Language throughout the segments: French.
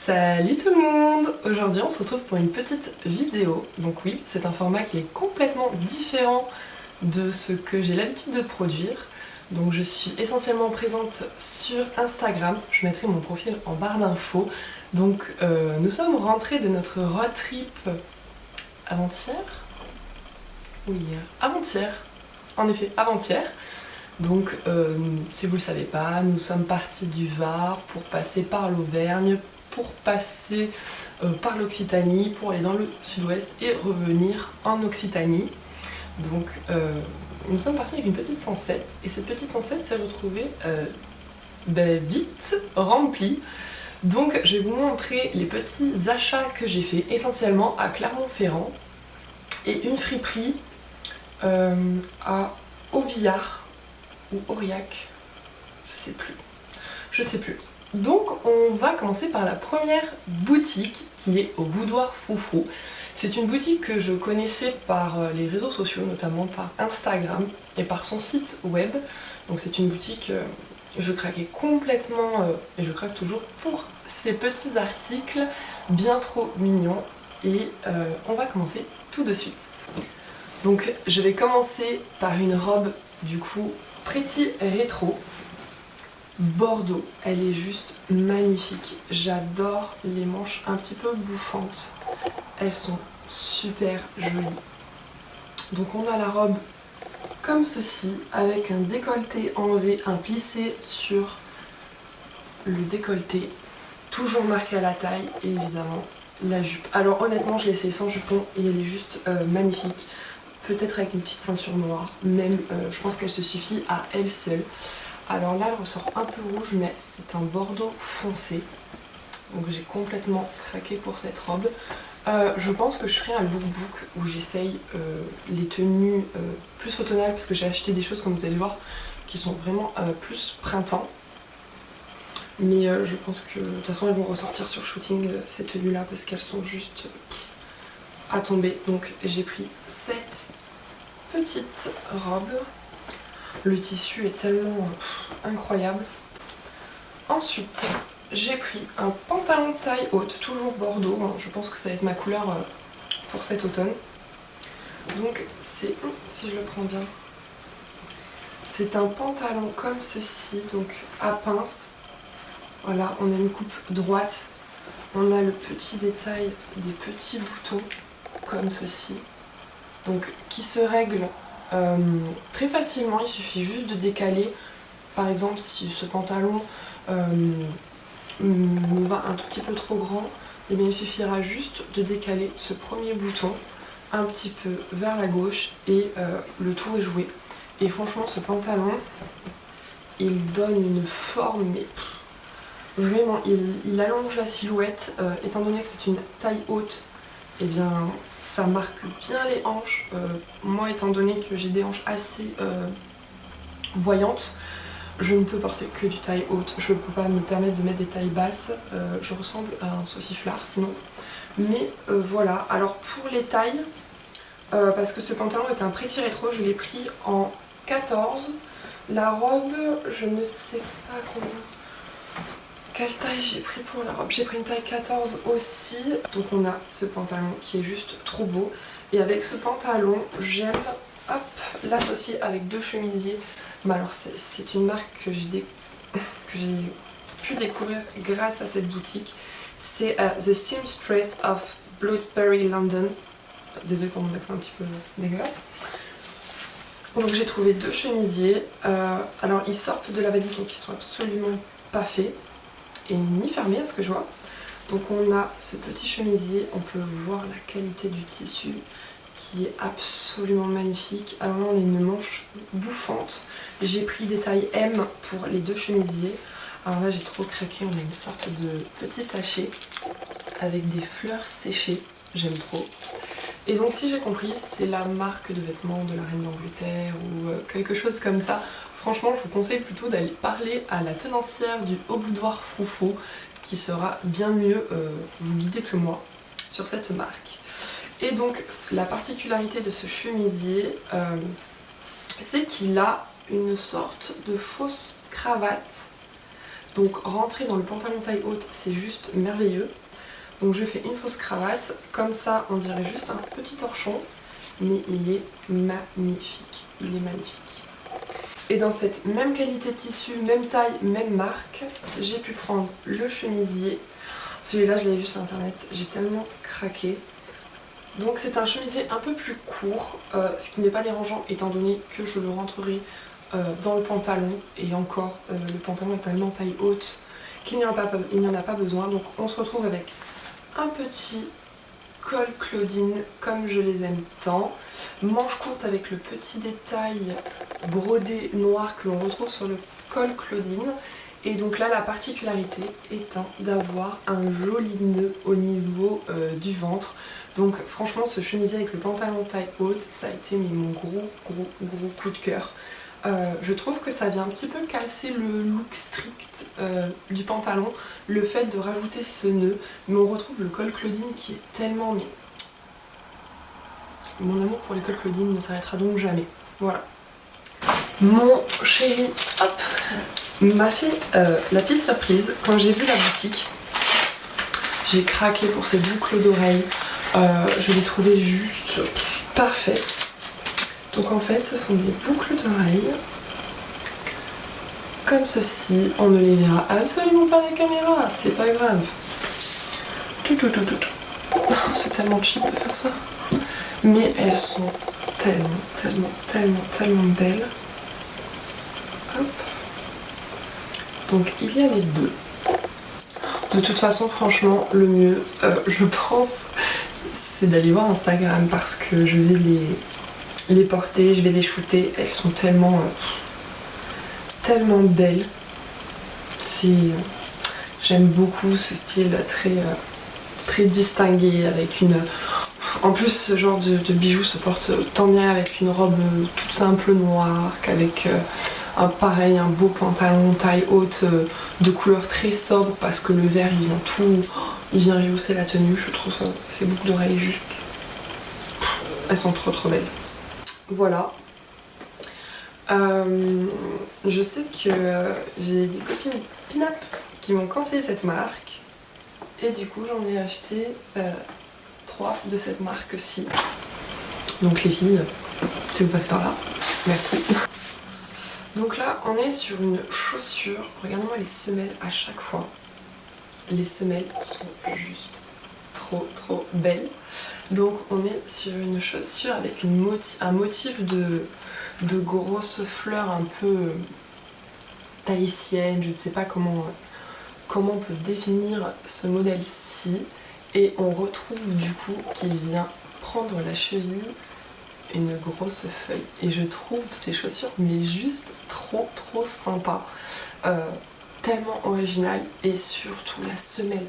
Salut tout le monde! Aujourd'hui on se retrouve pour une petite vidéo. Donc oui, c'est un format qui est complètement différent de ce que j'ai l'habitude de produire. Donc je suis essentiellement présente sur Instagram, je mettrai mon profil en barre d'infos. Donc nous sommes rentrés de notre road trip avant-hier? Oui, avant-hier. En effet, avant-hier. Donc si vous le savez pas, nous sommes partis du Var pour passer par l'Auvergne, pour passer par l'Occitanie, pour aller dans le sud-ouest et revenir en Occitanie. Donc nous sommes partis avec une petite 107 et cette petite 107 s'est retrouvée vite remplie. Donc je vais vous montrer les petits achats que j'ai fait essentiellement à Clermont-Ferrand et une friperie à Auvillard ou Aurillac, je sais plus. Donc on va commencer par la première boutique qui est au Boudoir Froufrou. C'est une boutique que je connaissais par les réseaux sociaux, notamment par Instagram et par son site web. Donc c'est une boutique, je craquais complètement et je craque toujours pour ces petits articles bien trop mignons. Et on va commencer tout de suite. Donc je vais commencer par une robe du coup Pretty Rétro. Bordeaux, elle est juste magnifique. J'adore les manches un petit peu bouffantes. Elles sont super jolies. Donc on a la robe comme ceci, avec un décolleté en V, un plissé sur le décolleté, toujours marqué à la taille, et évidemment la jupe. Alors honnêtement, je l'ai essayé sans jupon et elle est juste magnifique. Peut-être avec une petite ceinture noire, même je pense qu'elle se suffit à elle seule. Alors là elle ressort un peu rouge mais c'est un bordeaux foncé. Donc j'ai complètement craqué pour cette robe. Je pense que je ferai un lookbook où j'essaye les tenues plus automnales parce que j'ai acheté des choses comme vous allez le voir qui sont vraiment plus printemps. Mais je pense que de toute façon elles vont ressortir sur shooting ces tenues là parce qu'elles sont juste à tomber. Donc j'ai pris cette petite robe. Le tissu est tellement incroyable. Ensuite, j'ai pris un pantalon de taille haute, toujours bordeaux. Je pense que ça va être ma couleur pour cet automne. Donc c'est, si je le prends bien, c'est un pantalon comme ceci, donc à pince. Voilà, on a une coupe droite. On a le petit détail des petits boutons comme ceci. Donc qui se règle très facilement, il suffit juste de décaler. Par exemple, si ce pantalon me va un tout petit peu trop grand, et bien il suffira juste de décaler ce premier bouton un petit peu vers la gauche et le tour est joué. Et franchement, ce pantalon, il donne une forme, mais vraiment, il allonge la silhouette. Étant donné que c'est une taille haute, et bien ça marque bien les hanches. Moi, étant donné que j'ai des hanches assez voyantes, je ne peux porter que du taille haute. Je ne peux pas me permettre de mettre des tailles basses. Je ressemble à un sauciflard sinon. Mais voilà. Alors pour les tailles, parce que ce pantalon est un Pretty Rétro, je l'ai pris en 14. La robe, je ne sais pas combien. Quelle taille j'ai pris pour la robe? J'ai pris une taille 14 aussi. Donc on a ce pantalon qui est juste trop beau. Et avec ce pantalon, j'aime l'associer avec deux chemisiers. Mais alors c'est une marque que j'ai pu découvrir grâce à cette boutique. C'est The Seamstress of Bloomsbury, London. Désolée pour mon accent un petit peu dégueulasse. Donc j'ai trouvé deux chemisiers. Alors ils sortent de la valise, donc ils sont absolument pas faits et ni fermé à ce que je vois. Donc on a ce petit chemisier, on peut voir la qualité du tissu qui est absolument magnifique. Alors là on a une manche bouffante. J'ai pris des tailles M pour les deux chemisiers. Alors là j'ai trop craqué, on a une sorte de petit sachet avec des fleurs séchées, j'aime trop. Et donc si j'ai compris, c'est la marque de vêtements de la reine d'Angleterre ou quelque chose comme ça. Franchement, je vous conseille plutôt d'aller parler à la tenancière du Haut Boudoir Froufrou qui sera bien mieux vous guider que moi sur cette marque. Et donc la particularité de ce chemisier, c'est qu'il a une sorte de fausse cravate Donc rentrer dans le pantalon taille haute, c'est juste merveilleux. Donc je fais une fausse cravate, comme ça on dirait juste un petit torchon, mais il est magnifique, il est magnifique. Et dans cette même qualité de tissu, même taille, même marque, j'ai pu prendre le chemisier. Celui-là je l'avais vu sur internet, j'ai tellement craqué. Donc c'est un chemisier un peu plus court, ce qui n'est pas dérangeant étant donné que je le rentrerai dans le pantalon, et encore le pantalon est tellement taille haute qu'il n'y en a pas besoin. Donc on se retrouve avec un petit col Claudine comme je les aime tant, manche courte avec le petit détail brodé noir que l'on retrouve sur le col Claudine. Et donc là la particularité étant d'avoir un joli nœud au niveau du ventre. Donc franchement ce chemisier avec le pantalon taille haute, ça a été mon gros coup de cœur. Je trouve que ça vient un petit peu casser le look strict du pantalon, le fait de rajouter ce nœud, mais on retrouve le col Claudine qui est tellement... mais mon amour pour les cols Claudine ne s'arrêtera donc jamais. Voilà. Mon chéri, hop, m'a fait la petite surprise quand j'ai vu la boutique. J'ai craqué pour ces boucles d'oreilles, je les trouvais juste parfaites. Donc en fait ce sont des boucles d'oreilles comme ceci, on ne les verra absolument pas à la caméra, c'est pas grave. C'est tellement cheap de faire ça. Mais elles sont tellement belles. Hop. Donc il y a les deux. De toute façon franchement le mieux je pense c'est d'aller voir Instagram parce que je vais les porter, je vais les shooter, elles sont tellement belles. J'aime beaucoup ce style très distingué avec une... En plus ce genre de bijoux se porte tant bien avec une robe toute simple noire qu'avec un beau pantalon taille haute de couleur très sobre parce que le vert il vient rehausser la tenue. Je trouve ces boucles d'oreilles juste... elles sont trop belles. Voilà. Je sais que j'ai des copines pin-up qui m'ont conseillé cette marque et du coup j'en ai acheté 3 de cette marque-ci. Donc les filles, si vous passez par là, merci. Donc là on est sur une chaussure, regardez-moi les semelles à chaque fois. Les semelles sont juste trop belles. Donc on est sur une chaussure avec un motif de grosses fleurs un peu tahitiennes, je ne sais pas comment on peut définir ce modèle-ci. Et on retrouve du coup qu'il vient prendre la cheville une grosse feuille. Et je trouve ces chaussures mais juste trop sympa. Tellement original et surtout la semelle.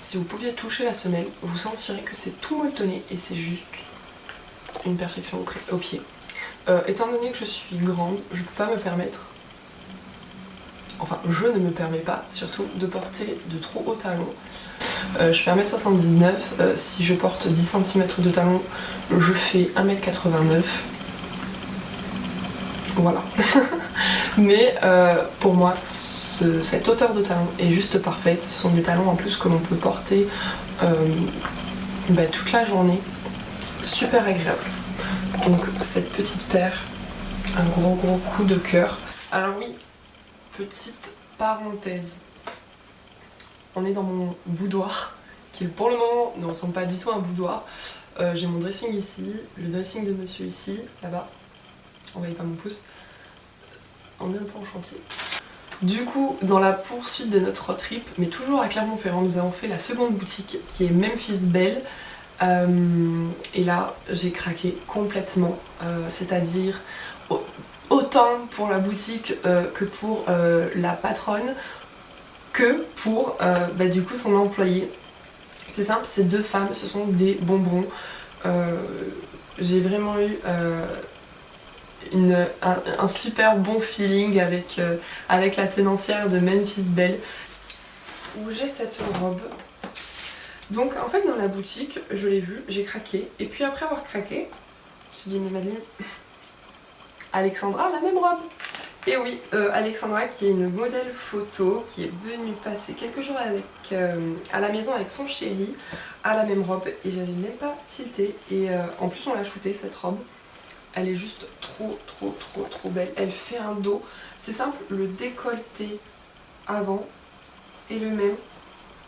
Si vous pouviez toucher la semelle, vous sentirez que c'est tout molletonné et c'est juste une perfection au pied. Étant donné que je suis grande, je peux pas me permettre, enfin je ne me permets pas surtout de porter de trop hauts talons. Je fais 1m79, si je porte 10 cm de talons, je fais 1m89. Voilà. Mais pour moi, cette hauteur de talon est juste parfaite. Ce sont des talons en plus que l'on peut porter toute la journée. Super agréable. Donc cette petite paire, un gros coup de cœur. Alors oui, petite parenthèse. On est dans mon boudoir, qui pour le moment ne ressemble pas du tout à un boudoir. J'ai mon dressing ici, le dressing de monsieur ici, là-bas. On voyait pas mon pouce. On est un peu en chantier. Du coup, dans la poursuite de notre road trip, mais toujours à Clermont-Ferrand, nous avons fait la seconde boutique qui est Memphis Belle. Et là, j'ai craqué complètement, c'est-à-dire autant pour la boutique que pour la patronne, que pour du coup son employé. C'est simple, ces deux femmes, ce sont des bonbons. J'ai vraiment eu un super bon feeling avec la tenancière de Memphis Belle, où j'ai cette robe. Donc en fait dans la boutique, je l'ai vue, j'ai craqué, et puis après avoir craqué, j'ai dit mais Madeleine, Alexandra a la même robe. Et oui, Alexandra qui est une modèle photo qui est venue passer quelques jours à la maison avec son chéri à la même robe et j'avais même pas tilté et en plus on l'a shootée cette robe. Elle est juste trop belle. Elle fait un dos. C'est simple, le décolleté avant est le même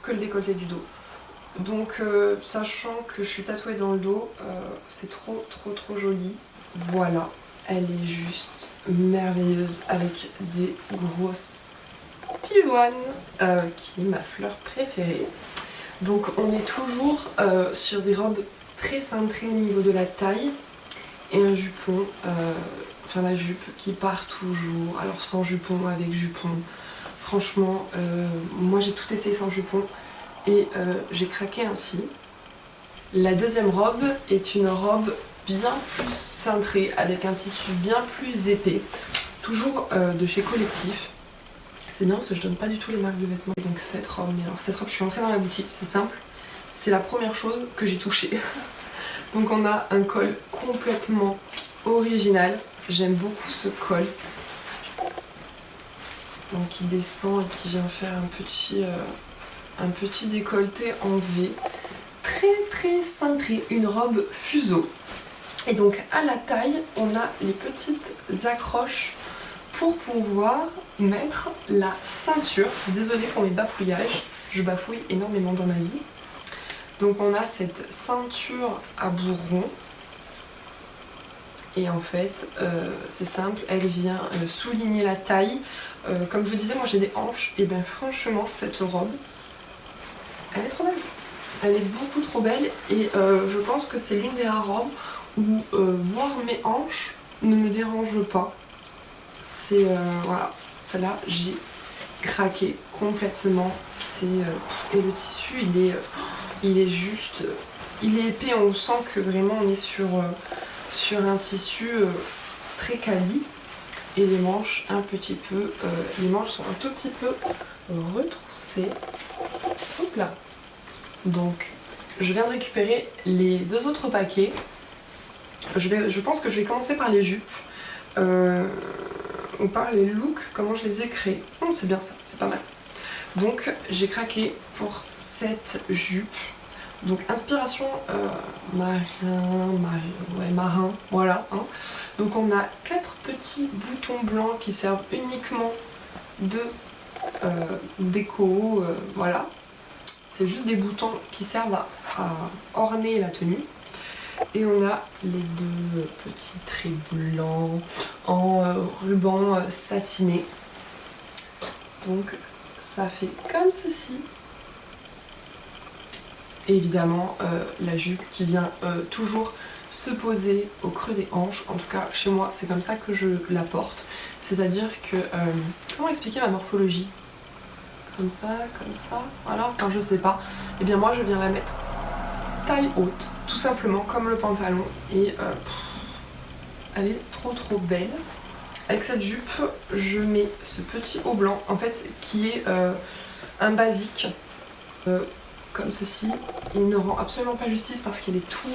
que le décolleté du dos. Donc sachant que je suis tatouée dans le dos, c'est trop joli. Voilà, elle est juste merveilleuse avec des grosses pivoines qui est ma fleur préférée. Donc on est toujours sur des robes très cintrées au niveau de la taille et un jupon, enfin la jupe qui part toujours, alors sans jupon, avec jupon. Franchement, moi j'ai tout essayé sans jupon et j'ai craqué ainsi. La deuxième robe est une robe bien plus cintrée avec un tissu bien plus épais, toujours de chez Collectif. C'est bien parce que je donne pas du tout les marques de vêtements. Et donc cette robe, mais alors cette robe, je suis entrée dans la boutique, c'est simple, c'est la première chose que j'ai touchée. Donc on a un col complètement original, j'aime beaucoup ce col. Donc qui descend et qui vient faire un petit décolleté en V. Très cintré, une robe fuseau. Et donc à la taille, on a les petites accroches pour pouvoir mettre la ceinture. Désolée pour mes bafouillages, je bafouille énormément dans ma vie. Donc on a cette ceinture à bourron. Et en fait, c'est simple, elle vient souligner la taille. Comme je vous disais, moi j'ai des hanches. Et bien franchement, cette robe, elle est trop belle. Elle est beaucoup trop belle. Et je pense que c'est l'une des rares robes où voir mes hanches ne me dérange pas. C'est voilà, celle-là j'ai craqué complètement. Et le tissu il est juste, il est épais, on sent que vraiment on est sur un tissu très quali. Et les manches un petit peu, les manches sont un tout petit peu retroussées. Hop là. Donc je viens de récupérer les deux autres paquets. Je pense que je vais commencer par les jupes. Ou par les looks, comment je les ai créés. C'est bien ça, c'est pas mal. Donc j'ai craqué pour cette jupe. Donc inspiration marin, voilà. Hein. Donc on a 4 petits boutons blancs qui servent uniquement de déco, voilà. C'est juste des boutons qui servent à orner la tenue. Et on a les deux petits traits blancs en ruban satiné. Donc ça fait comme ceci. Et évidemment la jupe qui vient toujours se poser au creux des hanches. En tout cas chez moi c'est comme ça que je la porte. C'est-à-dire que... comment expliquer ma morphologie? Comme ça, voilà, enfin je sais pas. Et bien moi je viens la mettre taille haute, tout simplement comme le pantalon. Et elle est trop belle. Avec cette jupe, je mets ce petit haut blanc, en fait, qui est un basique, comme ceci. Il ne rend absolument pas justice parce qu'il est tout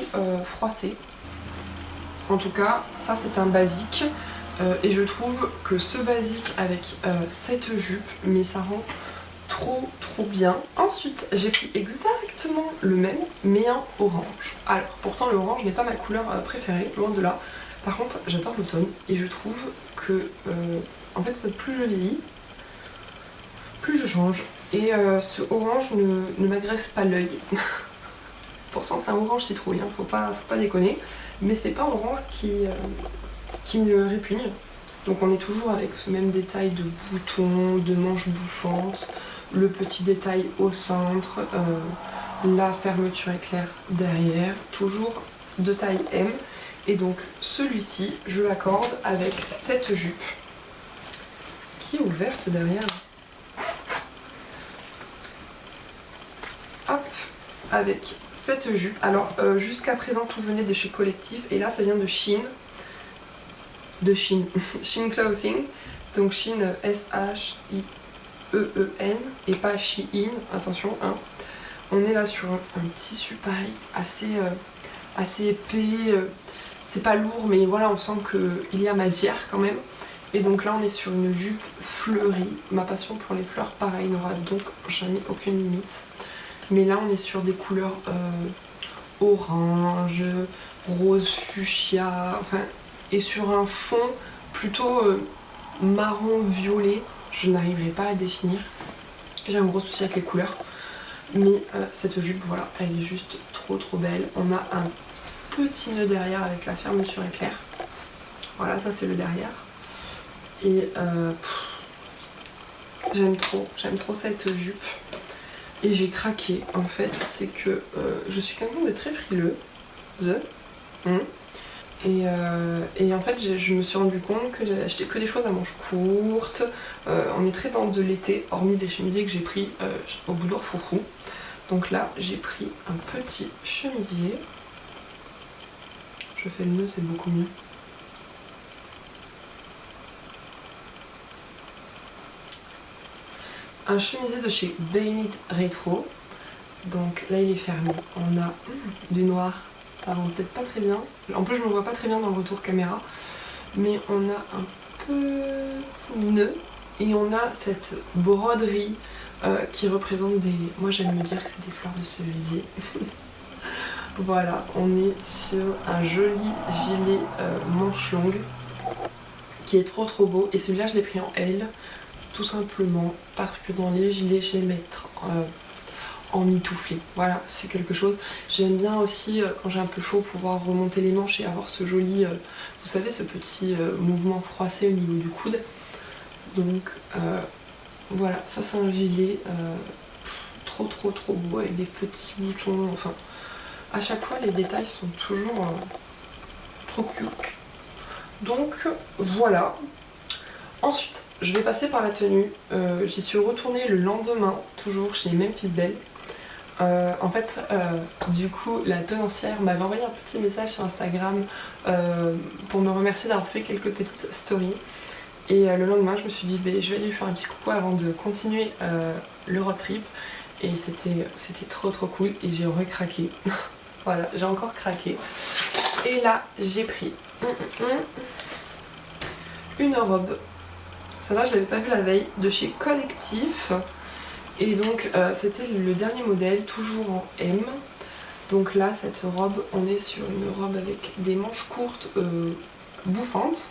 froissé. En tout cas, ça c'est un basique. Et je trouve que ce basique avec cette jupe, mais ça rend trop bien. Ensuite, j'ai pris exactement le même, mais en orange. Alors, pourtant le orange n'est pas ma couleur préférée, loin de là. Par contre, j'adore l'automne et je trouve que, en fait, plus je vieillis, plus je change. Et ce orange ne m'agresse pas l'œil. Pourtant, c'est un orange citrouille, hein, faut pas déconner. Mais c'est pas un orange qui me répugne. Donc on est toujours avec ce même détail de boutons, de manches bouffantes, le petit détail au centre, la fermeture éclair derrière, toujours de taille M. Et donc celui-ci, je l'accorde avec cette jupe qui est ouverte derrière. Hop, avec cette jupe. Alors jusqu'à présent tout venait de chez Collectif et là ça vient de Shein. Shein Clothing. Donc Shein S-H-I-E-E-N et pas Shein, attention. Hein. On est là sur un tissu pareil, assez épais. C'est pas lourd mais voilà, on sent qu'il y a matière quand même. Et donc là on est sur une jupe fleurie. Ma passion pour les fleurs, pareil, n'aura donc jamais aucune limite. Mais là on est sur des couleurs orange, rose fuchsia, enfin, et sur un fond plutôt marron violet. Je n'arriverai pas à définir. J'ai un gros souci avec les couleurs. Mais cette jupe, voilà, elle est juste trop belle. On a un petit nœud derrière avec la fermeture éclair. Voilà, ça c'est le derrière. Et j'aime trop cette jupe. Et j'ai craqué en fait, c'est que je suis quelqu'un de très frileuse. Et en fait je me suis rendu compte que j'avais acheté que des choses à manches courtes. On est très dans de l'été, hormis les chemisiers que j'ai pris au boudoir foufou. Donc là j'ai pris un petit chemisier. Je fais le nœud, c'est beaucoup mieux. Un chemisier de chez Bainit Retro. Donc là il est fermé. On a du noir, ça rend peut-être pas très bien. En plus je me vois pas très bien dans le retour caméra. Mais on a un petit nœud et on a cette broderie qui représente des... Moi j'aime me dire que c'est des fleurs de cerisier. Voilà, on est sur un joli gilet manche longue qui est trop beau. Et celui-là je l'ai pris en L. Tout simplement parce que dans les gilets, je les mettre en mitouflé. Voilà, c'est quelque chose. J'aime bien aussi, quand j'ai un peu chaud, pouvoir remonter les manches et avoir ce joli, vous savez, ce petit mouvement froissé au niveau du coude. Donc, voilà, ça c'est un gilet trop beau avec des petits boutons. Enfin, à chaque fois, les détails sont toujours trop cute. Donc, voilà. Ensuite, je vais passer par la tenue. J'y suis retournée le lendemain, toujours chez Memphis Belle. En fait, du coup, la tenancière m'avait envoyé un petit message sur Instagram pour me remercier d'avoir fait quelques petites stories. Et le lendemain, je me suis dit, je vais lui faire un petit coucou avant de continuer le road trip. Et c'était trop cool et j'ai recraqué. Voilà, j'ai encore craqué. Et là, j'ai pris une robe. Celle-là, je l'avais pas vue la veille, de chez Collectif. Et donc, c'était le dernier modèle, toujours en M. Donc là, cette robe, on est sur une robe avec des manches courtes bouffantes.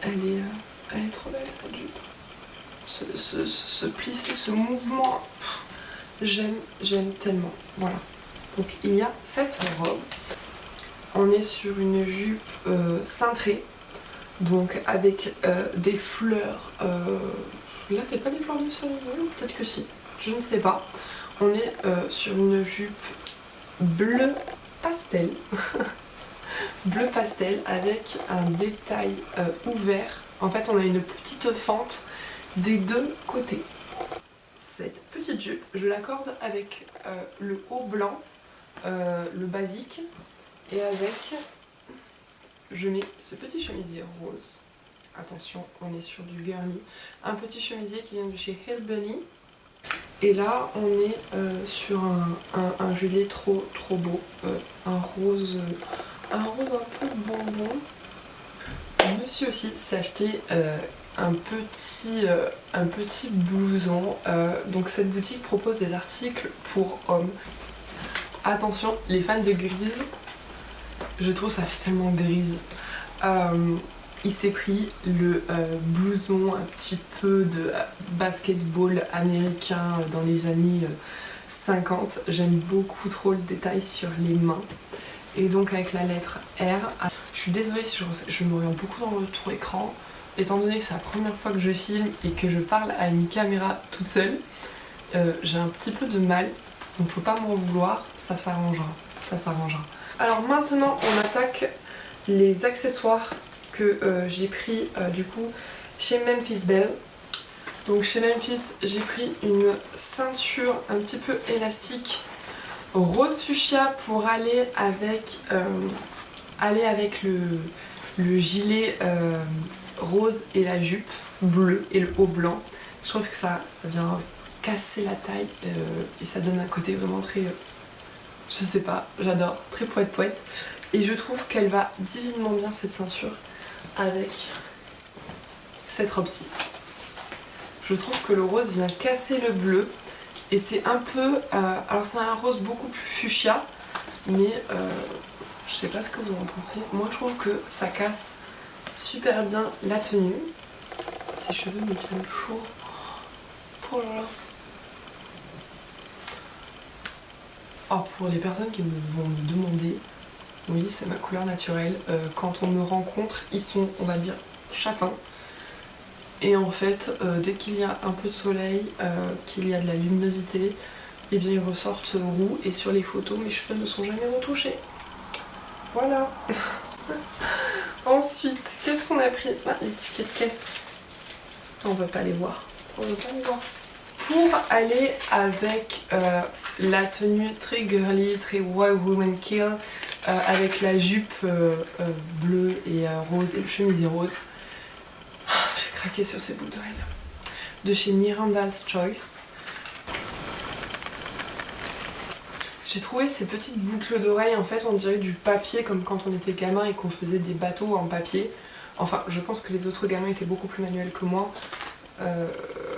Elle est trop belle, cette jupe. Ce plissé, ce mouvement, j'aime tellement. Voilà. Donc, il y a cette robe. On est sur une jupe cintrée. Donc avec des fleurs, là c'est pas des fleurs de cerisier, peut-être que si, je ne sais pas. On est sur une jupe bleu pastel, bleu pastel avec un détail ouvert. En fait on a une petite fente des deux côtés. Cette petite jupe, je l'accorde avec le haut blanc, le basique, et avec... Je mets ce petit chemisier rose. Attention, on est sur du girly. Un petit chemisier qui vient de chez Hill Bunny. Et là, on est sur un gilet trop beau. Un rose un peu bonbon. Monsieur aussi s'est acheté un petit blouson. Donc cette boutique propose des articles pour hommes. Attention, les fans de grise. Je trouve ça fait tellement grise. Il s'est pris le blouson un petit peu de basketball américain dans les années 50. J'aime beaucoup trop le détail sur les mains. Et donc avec la lettre R. Je suis désolée si je me regarde beaucoup dans le retour écran. Étant donné que c'est la première fois que je filme et que je parle à une caméra toute seule, j'ai un petit peu de mal. Donc faut pas m'en vouloir, ça s'arrangera. Ça s'arrangera. Alors maintenant on attaque les accessoires que j'ai pris du coup chez Memphis Belle. Donc chez Memphis j'ai pris une ceinture un petit peu élastique rose fuchsia pour aller avec le gilet rose et la jupe bleue et le haut blanc. Je trouve que ça vient casser la taille et ça donne un côté vraiment très... je sais pas, j'adore, très poète. Et je trouve qu'elle va divinement bien cette ceinture avec cette robe-ci. Je trouve que le rose vient casser le bleu et c'est un peu... alors c'est un rose beaucoup plus fuchsia, mais je sais pas ce que vous en pensez. Moi je trouve que ça casse super bien la tenue. Ces cheveux me tiennent chaud. Oh là là. Oh, pour les personnes qui vont me demander, oui c'est ma couleur naturelle. Quand on me rencontre, ils sont, on va dire, châtains. Et en fait, dès qu'il y a un peu de soleil, qu'il y a de la luminosité, et bien ils ressortent roux. Et sur les photos, mes cheveux ne sont jamais retouchés. Voilà. Ensuite, qu'est-ce qu'on a pris? Ah, les tickets de caisse. On va pas les voir. On va pas les voir. Pour aller avec la tenue très girly, très Why Women Kill, avec la jupe bleue et rose et le chemisier rose. J'ai craqué sur ces boucles d'oreilles. De chez Miranda's Choice. J'ai trouvé ces petites boucles d'oreilles, en fait on dirait du papier comme quand on était gamin et qu'on faisait des bateaux en papier. Enfin je pense que les autres gamins étaient beaucoup plus manuels que moi.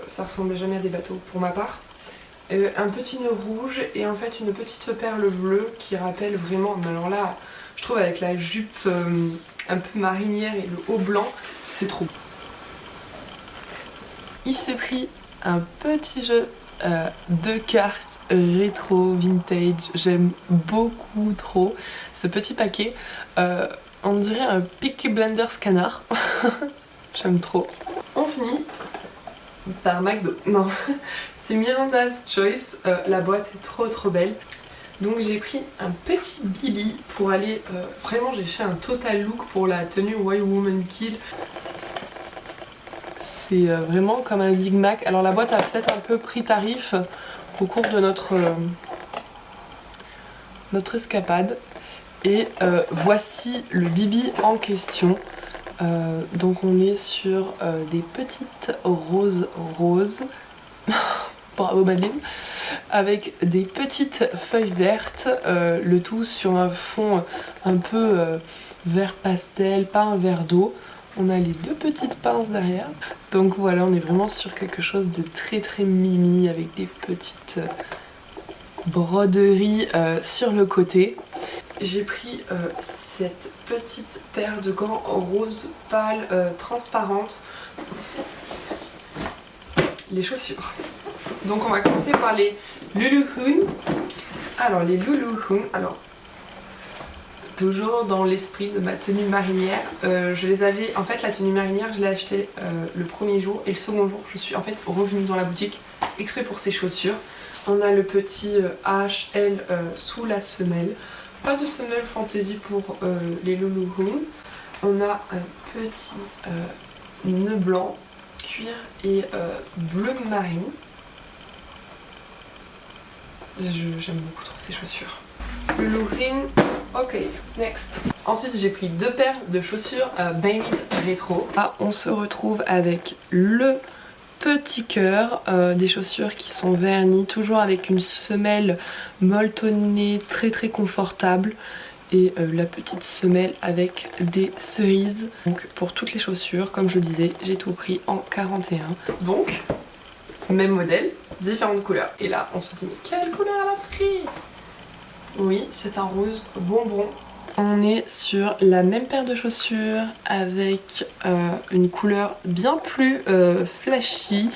Ça ressemblait jamais à des bateaux pour ma part. Un petit nœud rouge et en fait une petite perle bleue qui rappelle vraiment, mais alors là je trouve avec la jupe un peu marinière et le haut blanc, c'est trop. Il s'est pris un petit jeu de cartes rétro vintage, j'aime beaucoup trop ce petit paquet. On dirait un Peaky Blinders canard. J'aime trop. On finit par McDo. Non, c'est Miranda's Choice. La boîte est trop belle. Donc j'ai pris un petit bibi pour aller... vraiment j'ai fait un total look pour la tenue Why Women Kill. C'est vraiment comme un Big Mac. Alors la boîte a peut-être un peu pris tarif au cours de notre escapade. Et voici le bibi en question. Donc on est sur des petites roses. Bravo Madeleine. Avec des petites feuilles vertes. Le tout sur un fond un peu vert pastel, pas un verre d'eau. On a les deux petites pinces derrière. Donc voilà, on est vraiment sur quelque chose de très mimi avec des petites broderies sur le côté. J'ai pris cette petite paire de gants rose pâle transparente. Les chaussures. Donc on va commencer par les Luluhoon. Alors les Luluhoon, toujours dans l'esprit de ma tenue marinière, je les avais, en fait la tenue marinière je l'ai achetée le premier jour et le second jour je suis en fait revenue dans la boutique exprès pour ces chaussures. On a le petit HL sous la semelle, pas de semelle fantaisie pour les Luluhoon. On a un petit nœud blanc, cuir et bleu marine. J'aime beaucoup trop ces chaussures. Luluhoon. Ok, next. Ensuite j'ai pris deux paires de chaussures Baby Rétro. Là on se retrouve avec le petit cœur, des chaussures qui sont vernies, toujours avec une semelle molletonnée très confortable. Et la petite semelle avec des cerises. Donc pour toutes les chaussures, comme je disais, j'ai tout pris en 41. Donc, même modèle, différentes couleurs. Et là on se dit mais quelle couleur elle a pris? Oui, c'est un rose bonbon. On est sur la même paire de chaussures avec une couleur bien plus flashy,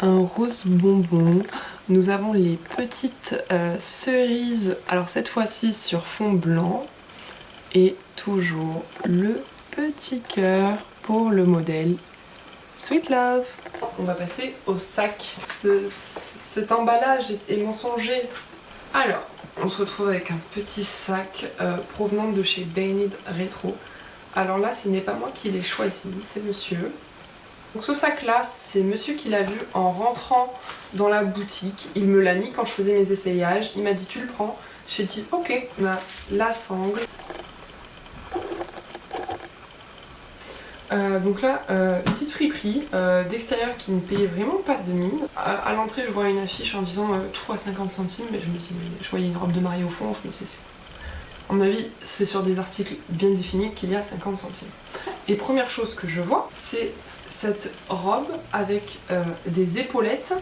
un rose bonbon. Nous avons les petites cerises, alors cette fois-ci sur fond blanc. Et toujours le petit cœur pour le modèle Sweet Love. On va passer au sac. Cet emballage est mensonger. Alors, on se retrouve avec un petit sac provenant de chez Baby Rétro. Alors là, ce n'est pas moi qui l'ai choisi, c'est monsieur. Donc ce sac là, c'est monsieur qui l'a vu en rentrant dans la boutique. Il me l'a mis quand je faisais mes essayages. Il m'a dit tu le prends. J'ai dit ok, on a la sangle. Donc là, une petite friperie d'extérieur qui ne payait vraiment pas de mine. À l'entrée, je vois une affiche en disant tout à 50 centimes, mais je me dis, mais je voyais une robe de mariée au fond, je me dis, à mon avis, c'est sur des articles bien définis qu'il y a 50 centimes. Et première chose que je vois, c'est cette robe avec des épaulettes,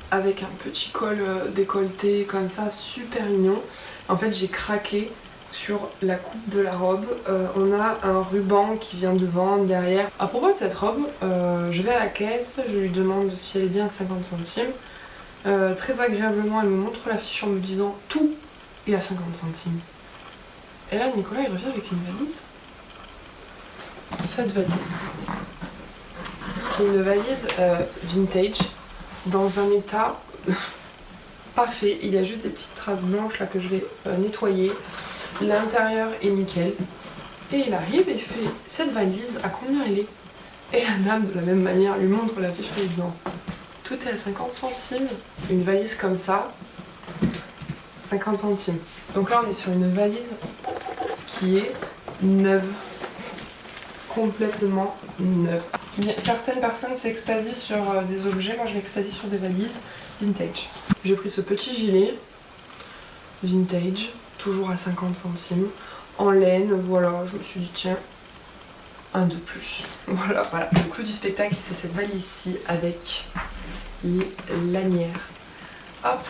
avec un petit col décolleté comme ça, super mignon. En fait, j'ai craqué sur la coupe de la robe. On a un ruban qui vient devant, derrière. À propos de cette robe, je vais à la caisse, je lui demande si elle est bien à 50 centimes. Très agréablement, elle me montre la fiche en me disant tout est à 50 centimes. Et là, Nicolas, il revient avec une valise. Cette valise, c'est une valise vintage, dans un état parfait. Il y a juste des petites traces blanches là que je vais nettoyer. L'intérieur est nickel. Et il arrive et fait cette valise, à combien elle est? Et la dame, de la même manière, lui montre la fiche en lui disant tout est à 50 centimes. Une valise comme ça, 50 centimes. Donc là, on est sur une valise qui est neuve. Complètement neuve. Certaines personnes s'extasient sur des objets, moi je m'extasie sur des valises vintage. J'ai pris ce petit gilet vintage, toujours à 50 centimes, en laine, voilà, je me suis dit tiens, un de plus. Voilà. Le clou du spectacle, c'est cette valise-ci avec les lanières. Hop,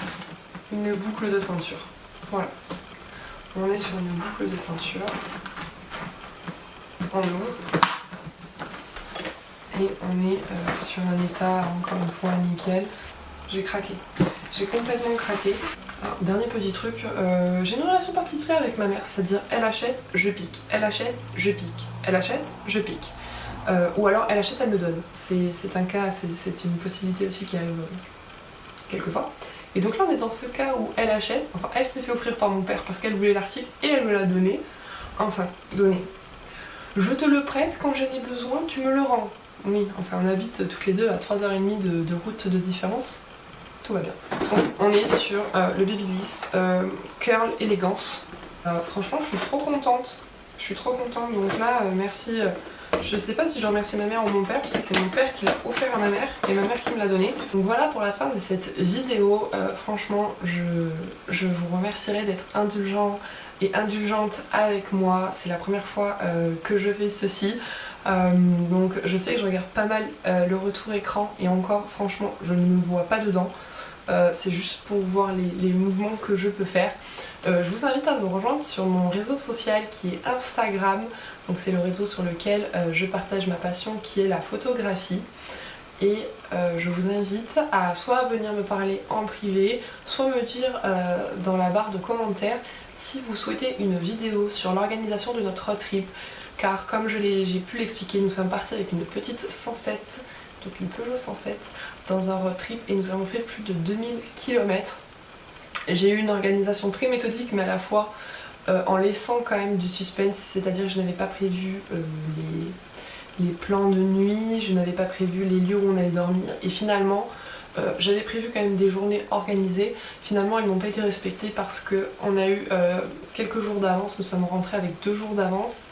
une boucle de ceinture. Voilà. On est sur une boucle de ceinture. On ouvre. Et on est sur un état, encore une fois, nickel. J'ai craqué. J'ai complètement craqué. Alors, dernier petit truc, j'ai une relation particulière avec ma mère, c'est-à-dire elle achète, je pique. Elle achète, je pique. Elle achète, je pique. Ou alors elle achète, elle me donne. C'est un cas, c'est une possibilité aussi qui arrive quelquefois. Et donc là on est dans ce cas où elle achète, enfin elle s'est fait offrir par mon père parce qu'elle voulait l'article et elle me l'a donné. Enfin, donné. Je te le prête, quand j'en ai besoin, tu me le rends. Oui, enfin on habite toutes les deux à 3h30 de route de différence. Tout va bien. On est sur le Babyliss Curl Élégance. Franchement, je suis trop contente. Je suis trop contente. Donc là, merci. Je sais pas si je remercie ma mère ou mon père, parce que c'est mon père qui l'a offert à ma mère et ma mère qui me l'a donné. Donc voilà pour la fin de cette vidéo. Franchement, je vous remercierai d'être indulgent et indulgente avec moi. C'est la première fois que je fais ceci. Donc je sais que je regarde pas mal le retour écran et encore franchement je ne me vois pas dedans. C'est juste pour voir les mouvements que je peux faire. Je vous invite à me rejoindre sur mon réseau social qui est Instagram. Donc c'est le réseau sur lequel je partage ma passion qui est la photographie. Et je vous invite à soit venir me parler en privé, soit me dire dans la barre de commentaires si vous souhaitez une vidéo sur l'organisation de notre road trip. Car comme j'ai pu l'expliquer, nous sommes partis avec une petite 107, donc une Peugeot 107, dans un road trip et nous avons fait plus de 2000 km. J'ai eu une organisation très méthodique mais à la fois en laissant quand même du suspense, c'est-à-dire que je n'avais pas prévu les plans de nuit, je n'avais pas prévu les lieux où on allait dormir et finalement j'avais prévu quand même des journées organisées. Finalement elles n'ont pas été respectées parce qu'on a eu quelques jours d'avance, nous sommes rentrés avec 2 jours d'avance.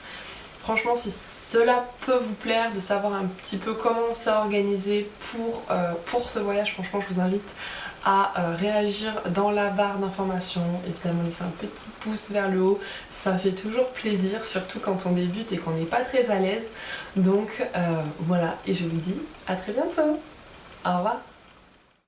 Franchement, si cela peut vous plaire de savoir un petit peu comment on s'est organisé pour ce voyage, franchement je vous invite à réagir dans la barre d'informations, évidemment laisser un petit pouce vers le haut, ça fait toujours plaisir, surtout quand on débute et qu'on n'est pas très à l'aise. Donc voilà, et je vous dis à très bientôt, au revoir.